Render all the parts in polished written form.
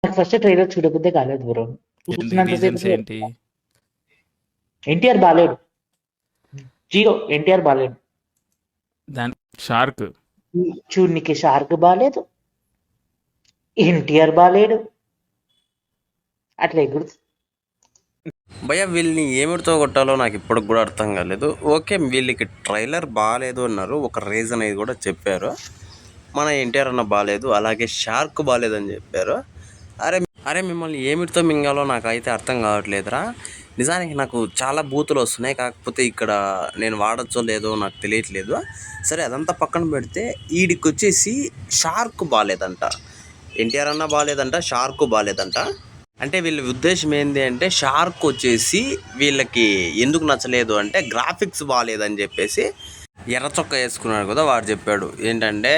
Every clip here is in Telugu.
నాకు ఫస్ట్ ట్రైలర్ చూడబుద్దే కాలేదు బ్రో. ఎందుకు? చూస్తున్నంతసేపు రీజన్స్ ఏంటి? ఎన్టీఆర్ బాలేడు. జీరో. ఎన్టీఆర్ బాలేడు. దాని షార్క్. చూడ్నికి షార్క్ బాలేదు. ఎన్టీఆర్ బాలేడు. అట్లా ఎగురు. భయ్య వీళ్ళని ఏమిటితో కొట్టాలో నాకు ఇప్పటికి కూడా అర్థం కాలేదు. ఓకే, వీళ్ళకి ట్రైలర్ బాగాలేదు అన్నారు, ఒక రీజన్ అనేది కూడా చెప్పారు. మన ఎన్టీఆర్ అన్న బాగాలేదు, అలాగే షార్క్ బాగాలేదని చెప్పారు. అరే అరే మిమ్మల్ని ఏమిటితో మింగాలో నాకైతే అర్థం కావట్లేదురా. నిజానికి నాకు చాలా బూతులు వస్తున్నాయి, కాకపోతే ఇక్కడ నేను వాడచ్చో లేదో నాకు తెలియట్లేదు. సరే అదంతా పక్కన పెడితే వీడికి వచ్చేసి షార్క్ బాగాలేదంట, ఎన్టీఆర్ అన్న బాగాలేదంట, షార్క్ బాగాలేదంట. అంటే వీళ్ళ ఉద్దేశం ఏంటి అంటే షార్క్ వచ్చేసి వీళ్ళకి ఎందుకు నచ్చలేదు అంటే గ్రాఫిక్స్ బాగాలేదని చెప్పేసి. ఎర్ర చొక్కా వేసుకున్నాడు కదా, వాడు చెప్పాడు ఏంటంటే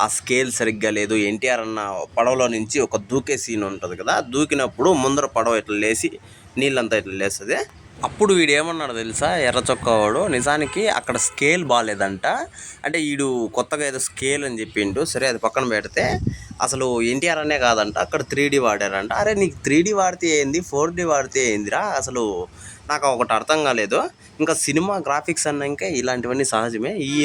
ఆ స్కేల్ సరిగ్గా లేదు. ఎన్టీఆర్ అన్న పడవలో నుంచి ఒక దూకే సీన్ ఉంటుంది కదా, దూకినప్పుడు ముందర పడవ ఇట్లా లేసి నీళ్ళంతా ఇట్లా లేస్తుంది. అప్పుడు వీడు ఏమన్నాడు తెలుసా, ఎర్ర చొక్కా వాడు, నిజానికి అక్కడ స్కేల్ బాగాలేదంట. అంటే వీడు కొత్తగా ఏదో స్కేల్ అని చెప్పిండు. సరే అది పక్కన పెడితే అసలు ఎన్టీఆర్ అనే కాదంట, అక్కడ 3D వాడారంట. అరే నీకు 3D వాడితే ఏంది, 4D వాడితే ఏందిరా, అసలు నాకు ఒకటి అర్థం కాలేదు. ఇంకా సినిమా గ్రాఫిక్స్ అన్నాక ఇలాంటివన్నీ సహజమే, ఈ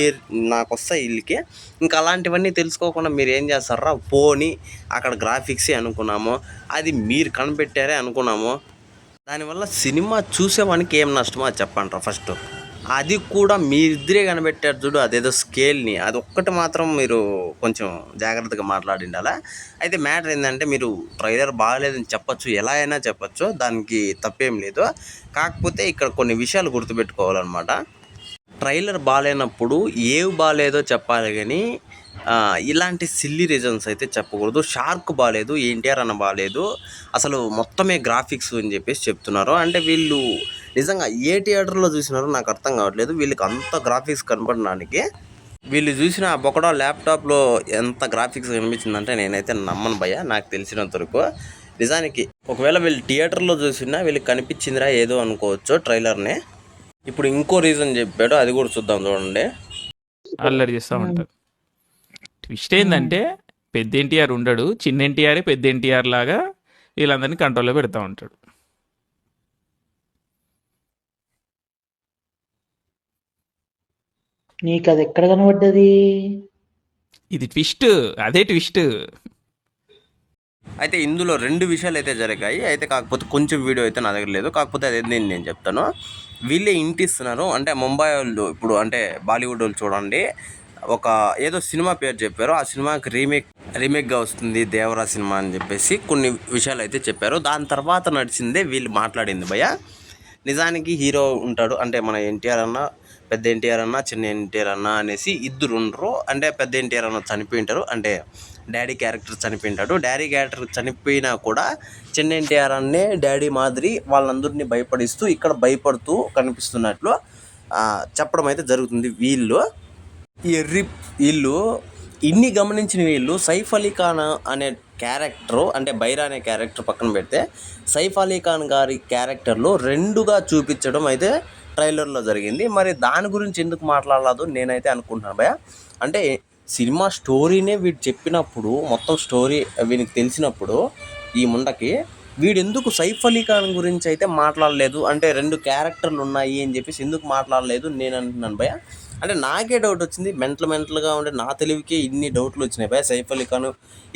నాకు వస్తాయి వీళ్ళకి. ఇంకా అలాంటివన్నీ తెలుసుకోకుండా మీరు ఏం చేస్తారా, పోని అక్కడ గ్రాఫిక్సే అనుకున్నాము, అది మీరు కనిపెట్టారే అనుకున్నాము. దానివల్ల సినిమా చూసేవానికి ఏం నష్టమో అది చెప్పండి రా ఫస్ట్. అది కూడా మీరిద్దరే కనిపెట్టారు చూడు, అదేదో స్కేల్ని, అది ఒక్కటి మాత్రం మీరు కొంచెం జాగ్రత్తగా మాట్లాడిండాలా. అయితే మ్యాటర్ ఏంటంటే మీరు ట్రైలర్ బాగాలేదని చెప్పచ్చు, ఎలా అయినా చెప్పచ్చు, దానికి తప్పేం లేదు. కాకపోతే ఇక్కడ కొన్ని విషయాలు గుర్తుపెట్టుకోవాలన్నమాట. ట్రైలర్ బాగాలేనప్పుడు ఏవి బాగాలేదో చెప్పాలి కానీ ఇలాంటి సిల్లీ రీజన్స్ అయితే చెప్పకూడదు. షార్క్ బాగాలేదు, ఎన్టీఆర్ అన్న బాగాలేదు, అసలు మొత్తమే గ్రాఫిక్స్ అని చెప్పేసి చెప్తున్నారు. అంటే వీళ్ళు నిజంగా ఏ థియేటర్లో చూసినారో నాకు అర్థం కావట్లేదు. వీళ్ళకి అంత గ్రాఫిక్స్ కనపడడానికి వీళ్ళు చూసిన బొకడా ల్యాప్టాప్లో ఎంత గ్రాఫిక్స్ కనిపించిందంటే నేనైతే నమ్మను భయ్య, నాకు తెలిసినంత వరకు. నిజానికి ఒకవేళ వీళ్ళు థియేటర్లో చూసినా వీళ్ళకి కనిపించిందిరా ఏదో అనుకోవచ్చు ట్రైలర్ని. ఇప్పుడు ఇంకో రీజన్ చెప్పాడు, అది కూడా చూద్దాం చూడండి. అల్లరి చేస్తూ ఉంటారు. ట్విస్ట్ ఏంటంటే పెద్ద ఎన్టీఆర్ ఉండడు, చిన్న ఎన్టీఆరే పెద్ద ఎన్టీఆర్ లాగా వీళ్ళందరినీ కంట్రోల్లో పెడతా ఉంటాడు. నీకు అది ఎక్కడ కనబడ్డది? ఇది ట్విస్ట్, అదే ట్విస్ట్. అయితే ఇందులో 2 విషయాలు అయితే జరిగాయి. అయితే కాకపోతే కొంచెం వీడియో అయితే నా దగ్గర లేదు, కాకపోతే అదే నేను చెప్తాను. వీళ్ళే ఇంటిస్తున్నారు. అంటే ముంబై వాళ్ళు ఇప్పుడు అంటే బాలీవుడ్ వాళ్ళు చూడండి, ఒక ఏదో సినిమా పేరు చెప్పారు, ఆ సినిమాకి రీమేక్గా వస్తుంది దేవరా సినిమా అని చెప్పేసి కొన్ని విషయాలు అయితే చెప్పారు. దాని తర్వాత నడిచిందే వీళ్ళు మాట్లాడింది భయ్య. నిజానికి హీరో ఉంటాడు, అంటే మన ఎన్టీఆర్ అన్న, పెద్ద ఎన్టీఆర్ అన్న, చిన్న ఎన్టీఆర్ అన్న అనేసి ఇద్దరు ఉండరు. అంటే పెద్ద ఎన్టీఆర్ అన్న చనిపోయింటారు, అంటే డాడీ క్యారెక్టర్ చనిపోయింటాడు. డాడీ క్యారెక్టర్ చనిపోయినా కూడా చిన్న ఎన్టీఆర్ అన్నే డాడీ మాదిరి వాళ్ళందరినీ భయపడిస్తూ ఇక్కడ భయపడుతూ కనిపిస్తున్నట్లు చెప్పడం అయితే జరుగుతుంది. వీళ్ళు ఇన్ని గమనించిన వీళ్ళు సైఫ్ అలీ ఖాన్ అనే క్యారెక్టర్, అంటే బైరా అనే క్యారెక్టర్ పక్కన పెడితే సైఫ్ అలీ ఖాన్ గారి క్యారెక్టర్లో 2గా చూపించడం అయితే ట్రైలర్లో జరిగింది. మరి దాని గురించి ఎందుకు మాట్లాడలేదు నేనైతే అనుకుంటున్నాను భయ్య. అంటే సినిమా స్టోరీనే వీడు చెప్పినప్పుడు, మొత్తం స్టోరీ వీనికి తెలిసినప్పుడు ఈ ముండకి వీడెందుకు సైఫ్ అలీ ఖాన్ గురించి అయితే మాట్లాడలేదు, అంటే 2 క్యారెక్టర్లు ఉన్నాయి అని చెప్పేసి ఎందుకు మాట్లాడలేదు నేను అంటున్నాను భయ్య. అంటే నాకే డౌట్ వచ్చింది, మెంటల్గా ఉండే నా తెలివికి ఇన్ని డౌట్లు వచ్చినాయి భయ్య. సైఫ్ అలీ ఖాన్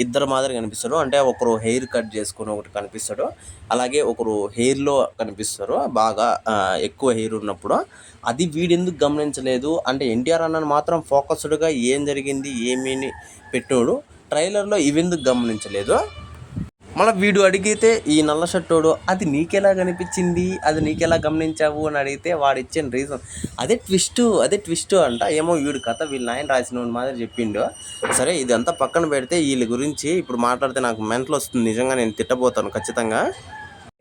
ఇద్దరు మాదిరి కనిపిస్తాడు, అంటే ఒకరు హెయిర్ కట్ చేసుకుని ఒకటి కనిపిస్తాడు, అలాగే ఒకరు హెయిర్లో కనిపిస్తారు బాగా ఎక్కువ హెయిర్ ఉన్నప్పుడు. అది వీడెందుకు గమనించలేదు అంటే ఎన్టీఆర్ అన్నను మాత్రం ఫోకస్డ్గా ఏం జరిగింది ఏమీని పెట్టాడు, ట్రైలర్లో ఇవెందుకు గమనించలేదు. మళ్ళీ వీడు అడిగితే ఈ నల్ల షర్టోడు అది నీకెలా కనిపించింది, అది నీకెలా గమనించావు అని అడిగితే వాడు ఇచ్చిన రీజన్ అదే ట్విస్ట్ అంట. ఏమో వీడు కథ వీళ్ళు నాయన రాసిన మాదిరి చెప్పిండు. సరే ఇదంతా పక్కన పెడితే వీళ్ళ గురించి ఇప్పుడు మాట్లాడితే నాకు మెంటల్ వస్తుంది, నిజంగా నేను తిట్టబోతాను ఖచ్చితంగా.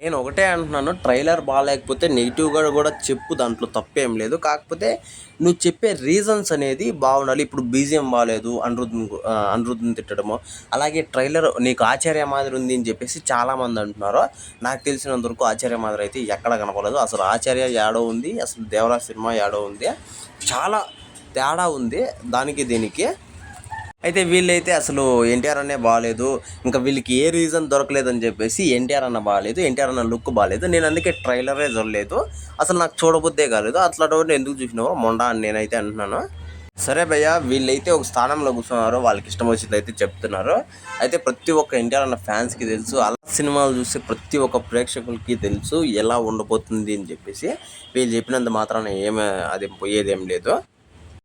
నేను ఒకటే అంటున్నాను, ట్రైలర్ బాగాలేకపోతే నెగిటివ్గా కూడా చెప్పు, దాంట్లో తప్పేం లేదు. కాకపోతే నువ్వు చెప్పే రీజన్స్ అనేది బాగుండాలి. ఇప్పుడు బీజిఎం బాగాలేదు అనిరుద్ని తిట్టడము, అలాగే ట్రైలర్ నీకు ఆచార్య మాదిరి ఉంది అని చెప్పేసి చాలామంది అంటున్నారు. నాకు తెలిసినంత వరకు ఆచార్య మాదిరి అయితే ఎక్కడ కనపడలేదు. అసలు ఆచార్య యాడో ఉంది, అసలు దేవరా సినిమా యాడో ఉంది, చాలా తేడా ఉంది దానికి దీనికి. అయితే వీళ్ళైతే అసలు ఎన్టీఆర్ అనే బాగాలేదు, ఇంకా వీళ్ళకి ఏ రీజన్ దొరకలేదని చెప్పేసి ఎన్టీఆర్ అన్న బాగాలేదు, ఎన్టీఆర్ అన్న లుక్ బాగాలేదు, నేను అందుకే ట్రైలరే చూడలేదు, అసలు నాకు చూడబుద్దే కాలేదు, అట్లా ఎందుకు చూసినావో మొండా అని నేనైతే అంటున్నాను. సరే భయ్య, వీళ్ళైతే ఒక స్థానంలో కూర్చున్నారు, వాళ్ళకి ఇష్టం వచ్చింది అయితే చెప్తున్నారు. అయితే ప్రతి ఒక్క ఎన్టీఆర్ అన్న ఫ్యాన్స్కి తెలుసు, అలా సినిమాలు చూస్తే ప్రతి ఒక్క ప్రేక్షకులకి తెలుసు ఎలా ఉండబోతుంది అని చెప్పేసి. వీళ్ళు చెప్పినంత మాత్రాన అది పోయేదేం లేదు.